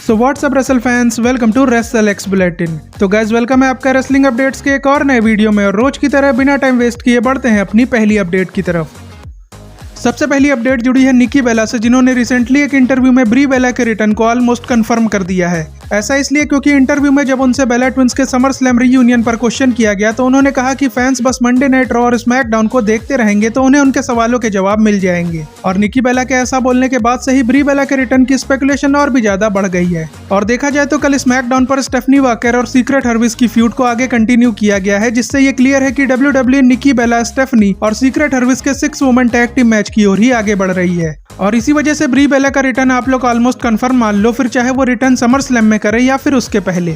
So what's up wrestle fans, welcome to wrestle X bulletin. तो guys welcome है आपका wrestling updates के एक और नए वीडियो में। और रोज की तरह बिना टाइम वेस्ट किए बढ़ते हैं अपनी पहली अपडेट की तरफ। सबसे पहली अपडेट जुड़ी है निकी बेला से, जिन्होंने रिसेंटली एक इंटरव्यू में ब्री बेला के रिटर्न को ऑलमोस्ट कंफर्म कर दिया है। ऐसा इसलिए क्योंकि इंटरव्यू में जब उनसे बेला ट्विंस के समर स्लैम रीयूनियन पर क्वेश्चन किया गया तो उन्होंने कहा कि फैंस बस मंडे नाइट रॉ और स्मैकडाउन को देखते रहेंगे तो उन्हें उनके सवालों के जवाब मिल जाएंगे। और निकी बेला के ऐसा बोलने के बाद से ही ब्री बेला के रिटर्न की स्पेकुलेशन और भी ज्यादा बढ़ गई है। और देखा जाए तो कल स्मैकडाउन पर स्टेफनी वॉकर और सीक्रेट हर्विस की फ्यूड को आगे कंटिन्यू किया गया है, जिससे ये क्लियर है कि WWE निकी बेला, स्टेफनी और सीक्रेट हर्विस के 6 वुमेन टैग टीम मैच की ओर ही आगे बढ़ रही है। और इसी वजह से ब्री बेला का रिटर्न आप लोग ऑलमोस्ट कंफर्म मान लो, फिर चाहे वो रिटर्न समर स्लैम में करे या फिर उसके पहले।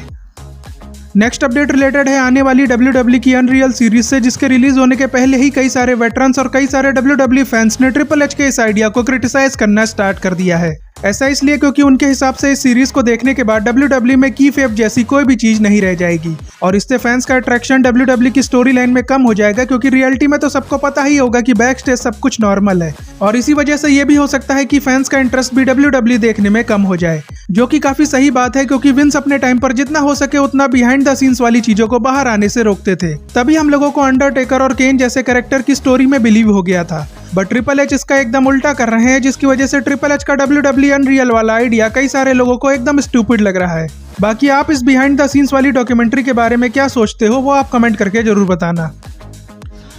नेक्स्ट अपडेट रिलेटेड है आने वाली WWE की अनरियल सीरीज से, जिसके रिलीज होने के पहले ही कई सारे वेटरन्स और कई सारे WWE फैंस ने ट्रिपल एच के इस आइडिया को क्रिटिसाइज करना स्टार्ट कर दिया है। ऐसा इसलिए क्योंकि उनके हिसाब से इस सीरीज को देखने के बाद WWE में की फेब जैसी कोई भी चीज नहीं रह जाएगी और इससे फैंस का अट्रैक्शन WWE की स्टोरी लाइन में कम हो जाएगा, क्योंकि रियलिटी में तो सबको पता ही होगा कि बैक स्टेज सब कुछ नॉर्मल है। और इसी वजह से ये भी हो सकता है कि फैंस का इंटरेस्ट भी WWE देखने में कम हो जाए, जो कि काफी सही बात है, क्योंकि विंस अपने टाइम पर जितना हो सके उतना बिहाइंड द सीन्स वाली चीजों को बाहर आने से रोकते थे। तभी हम लोगों को अंडरटेकर और केन जैसे कैरेक्टर की स्टोरी में बिलीव हो गया था। बट ट्रिपल एच इसका एकदम उल्टा कर रहे हैं, जिसकी वजह से ट्रिपल एच का WWE अनरियल वाला आइडिया कई सारे लोगों को एकदम स्टूपिड लग रहा है। बाकी आप इस बिहाइंड द सीन्स वाली डॉक्यूमेंट्री के बारे में क्या सोचते हो, वो आप कमेंट करके जरूर बताना।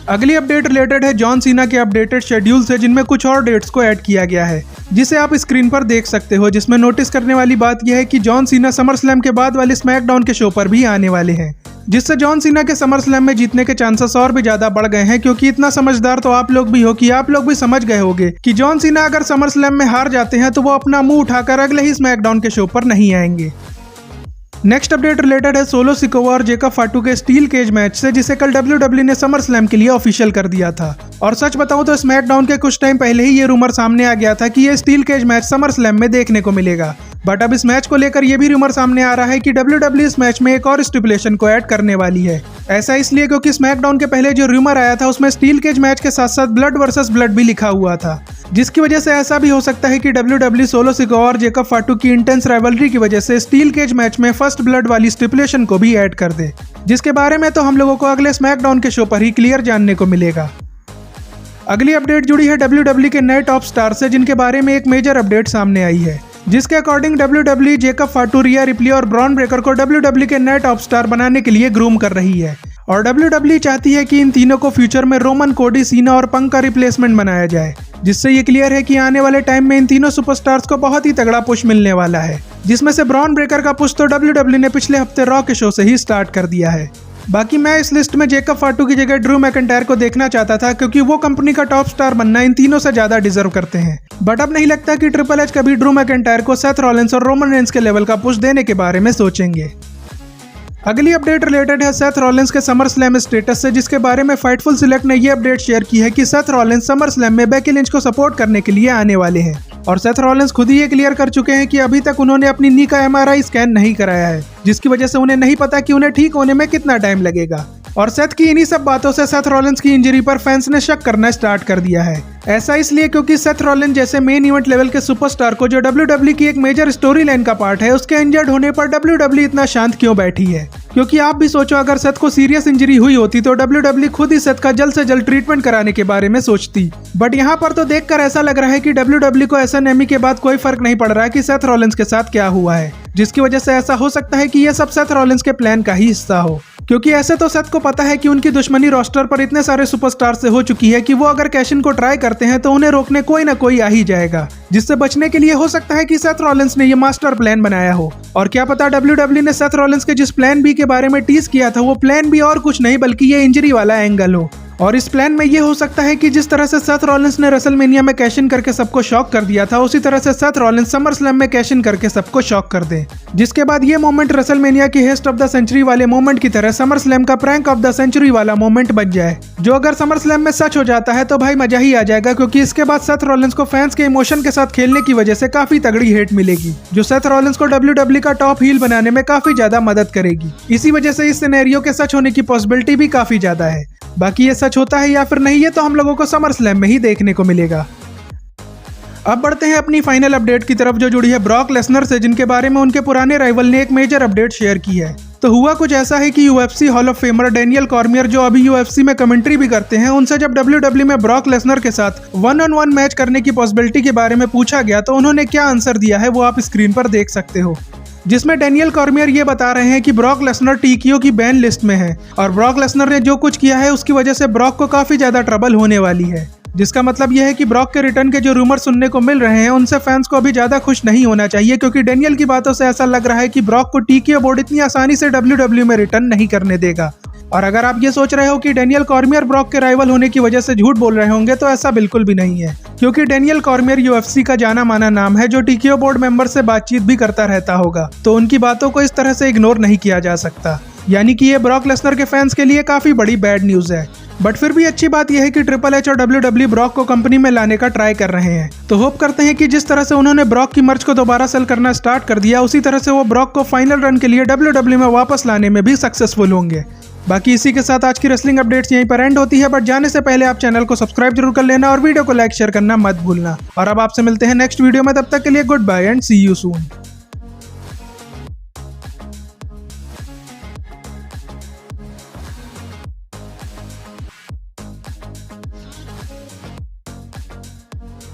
अगली अपडेट रिलेटेड है जॉन सीना के अपडेटेड शेड्यूल से, जिनमें कुछ और डेट्स को ऐड किया गया है, जिसे आप स्क्रीन पर देख सकते हो। जिसमें नोटिस करने वाली बात यह है कि जॉन सीना समर स्लैम के बाद वाले स्मैकडाउन के शो पर भी आने वाले हैं, जिससे जॉन सीना के समर स्लैम में जीतने के चांसेस और भी ज्यादा बढ़ गए हैं। क्योंकि इतना समझदार तो आप लोग भी हो कि आप लोग भी समझ गए होंगे कि जॉन सीना अगर समर स्लैम में हार जाते हैं तो वो अपना मुंह उठाकर अगले ही स्मैकडाउन के शो पर नहीं आएंगे। नेक्स्ट अपडेट रिलेटेड है सोलो सिकोवा और जेकब फाटू के स्टील केज मैच से, जिसे कल WWE ने समर स्लैम के लिए ऑफिशियल कर दिया था। और सच बताऊं तो स्मैकडाउन के कुछ टाइम पहले ही ये रूमर सामने आ गया था कि ये steel cage match SummerSlam में देखने को मिलेगा। बट अब इस मैच को लेकर ये भी रूमर सामने आ रहा है कि WWE इस मैच में एक और स्टिपुलेशन को ऐड करने वाली है। ऐसा इसलिए क्योंकि स्मैकडाउन के पहले जो रूमर आया था उसमें स्टील केज मैच के साथ साथ ब्लड वर्सेस ब्लड भी लिखा हुआ था, जिसकी वजह से ऐसा भी हो सकता है कि WWE सोलो सिकोवा और जेकब फाटू की इंटेंस राइवलरी की वजह से स्टील केज मैच में फर्स्ट ब्लड वाली स्टिपुलेशन को भी ऐड कर दे, जिसके बारे में तो हम लोगों को अगले स्मैकडाउन के शो पर ही क्लियर जानने को मिलेगा। अगली अपडेट जुड़ी है WWE के नए टॉप स्टार से, जिनके बारे में एक मेजर अपडेट सामने आई है, जिसके अकॉर्डिंग WWE जेकब फाटू, रिया रिप्ली और ब्रॉन ब्रेकर को WWE के नए टॉप स्टार बनाने के लिए ग्रूम कर रही है। और WWE चाहती है कि इन तीनों को फ्यूचर में रोमन, कोडी, सीना और पंक का रिप्लेसमेंट बनाया जाए, जिससे ये क्लियर है कि आने वाले टाइम में इन तीनों सुपरस्टार्स को बहुत ही तगड़ा पुश मिलने वाला है। जिसमें से ब्रॉन ब्रेकर का पुश तो WWE ने पिछले हफ्ते रॉ के शो से ही स्टार्ट कर दिया है। बाकी मैं इस लिस्ट में जेकब फाटू की जगह ड्रू मैकिंटायर को देखना चाहता था, क्योंकि वो कंपनी का टॉप स्टार बनना इन तीनों से ज्यादा डिजर्व करते हैं। बट अब नहीं लगता कि ट्रिपल एच कभी ड्रू मैकिंटायर को सेथ रॉलिंस और रोमन रेंस के लेवल का पुश देने के बारे में सोचेंगे। अगली अपडेट रिलेटेड है सेथ रॉलिंस के समर स्लैम स्टेटस से, जिसके बारे में फाइटफुल सिलेक्ट ने ये अपडेट शेयर की है कि सेथ रॉलिंस समर स्लैम में बेकी लिंच को सपोर्ट करने के लिए आने वाले हैं। और सेथ रॉलिंस खुद ही ये क्लियर कर चुके हैं कि अभी तक उन्होंने अपनी नी का MRI स्कैन नहीं कराया है, जिसकी वजह से उन्हें नहीं पता कि उन्हें ठीक होने में कितना टाइम लगेगा। और सेथ की इन्हीं सब बातों से सेथ रॉलिंस की इंजरी पर फैंस ने शक करना स्टार्ट कर दिया है। ऐसा इसलिए क्योंकि सेथ रॉलिंस जैसे मेन इवेंट लेवल के सुपरस्टार को, जो WWE की एक मेजर स्टोरी लाइन का पार्ट है, उसके इंजर्ड होने पर WWE इतना शांत क्यों बैठी है। क्योंकि आप भी सोचो, अगर सेथ को सीरियस इंजरी हुई होती तो WWE खुद ही सेथ का जल्द से जल्द ट्रीटमेंट कराने के बारे में सोचती। बट यहाँ पर तो देखकर ऐसा लग रहा है कि WWE को SNME के बाद कोई फर्क नहीं पड़ रहा है कि सेथ रॉलिंस के साथ क्या हुआ है, जिसकी वजह से ऐसा हो सकता है कि यह सब सेथ रॉलिंस के प्लान का ही हिस्सा हो। क्योंकि ऐसे तो सेथ को पता है कि उनकी दुश्मनी रोस्टर पर इतने सारे सुपरस्टार से हो चुकी है कि वो अगर कैश इन को ट्राई करते हैं तो उन्हें रोकने कोई ना कोई आ ही जाएगा, जिससे बचने के लिए हो सकता है कि सेथ रॉलिंस ने ये मास्टर प्लान बनाया हो। और क्या पता WWE ने सेथ रॉलिंस के जिस प्लान बी के बारे में टीज किया था वो प्लान बी और कुछ नहीं बल्कि ये इंजरी वाला एंगल हो। और इस प्लान में ये हो सकता है कि जिस तरह से सेथ रॉलिंस ने रेसलमेनिया में कैश इन करके सबको शॉक कर दिया था, उसी तरह से सेथ रॉलिंस समर स्लैम में कैश इन करके सबको शॉक कर दे, जिसके बाद ये मोमेंट रेसलमेनिया की हेस्ट ऑफ द सेंचुरी वाले मोमेंट की तरह समर स्लैम का प्रैंक ऑफ द सेंचुरी वाला मोमेंट बन जाए, जो अगर समर स्लैम में सच हो जाता है तो भाई मजा ही आ जाएगा। क्योंकि इसके बाद सेथ रॉलिंस को फैंस के इमोशन के साथ खेलने की वजह से काफी तगड़ी हेट मिलेगी, जो सेथ रॉलिंस को WWE का टॉप हील बनाने में काफी ज्यादा मदद करेगी। इसी वजह से इस सिनेरियो के सच होने की पॉसिबिलिटी भी काफी ज्यादा है। बाकी ये सच होता है या फिर नहीं, ये तो हम लोगों को समर स्लैम में ही देखने को मिलेगा। अब बढ़ते हैं अपनी फाइनल अपडेट की तरफ जो जुड़ी है ब्रॉक लेसनर से, जिनके बारे में उनके पुराने राइवल ने एक मेजर अपडेट शेयर की है। तो हुआ कुछ ऐसा है कि UFC hall of famer Daniel Cormier, जो अभी यूएफसी में कमेंट्री भी करते हैं, उनसे जब डब्ल्यूडब्ल्यू में ब्रॉक लेसनर के साथ 1-on-1 मैच करने की पॉसिबिलिटी के बारे में पूछा गया तो उन्होंने क्या आंसर दिया है वो आप स्क्रीन पर देख सकते हो, जिसमें डैनियल कॉर्मियर ये बता रहे हैं कि ब्रॉक लेसनर टीकीओ की बैन लिस्ट में है और ब्रॉक लेसनर ने जो कुछ किया है उसकी वजह से ब्रॉक को काफी ज्यादा ट्रबल होने वाली है। जिसका मतलब यह है कि ब्रॉक के रिटर्न के जो रूमर सुनने को मिल रहे हैं उनसे फैंस को अभी ज्यादा खुश नहीं होना चाहिए, क्योंकि डैनियल की बातों से ऐसा लग रहा है कि ब्रॉक को टीकीओ बोर्ड इतनी आसानी से डब्ल्यूडब्ल्यू में रिटर्न नहीं करने देगा। और अगर आप ये सोच रहे हो कि डैनियल कॉर्मियर ब्रॉक के राइवल होने की वजह से झूठ बोल रहे होंगे, तो ऐसा बिल्कुल भी नहीं है, क्योंकि डैनियल कॉर्मियर यूएफसी का जाना माना नाम है जो टीकीओ बोर्ड मेंबर से बातचीत भी करता रहता होगा, तो उनकी बातों को इस तरह से इग्नोर नहीं किया जा सकता। यानी कि ये ब्रॉक लेसनर के फैंस के लिए काफी बड़ी बैड न्यूज है। बट फिर भी अच्छी बात यह है कि ट्रिपल एच और डब्ल्यूडब्ल्यू ब्रॉक को कंपनी में लाने का ट्राई कर रहे हैं। तो होप करते हैं कि जिस तरह से उन्होंने ब्रॉक की मर्च को दोबारा सेल करना स्टार्ट कर दिया, उसी तरह से वो ब्रॉक को फाइनल रन के लिए डब्ल्यूडब्ल्यू में वापस लाने में भी सक्सेसफुल होंगे। बाकी इसी के साथ आज की रेसलिंग अपडेट्स यहीं पर एंड होती है, बट जाने से पहले आप चैनल को सब्सक्राइब जरूर कर लेना और वीडियो को लाइक शेयर करना मत भूलना। और अब आपसे मिलते हैं नेक्स्ट वीडियो में, तब तक के लिए goodbye and see you soon.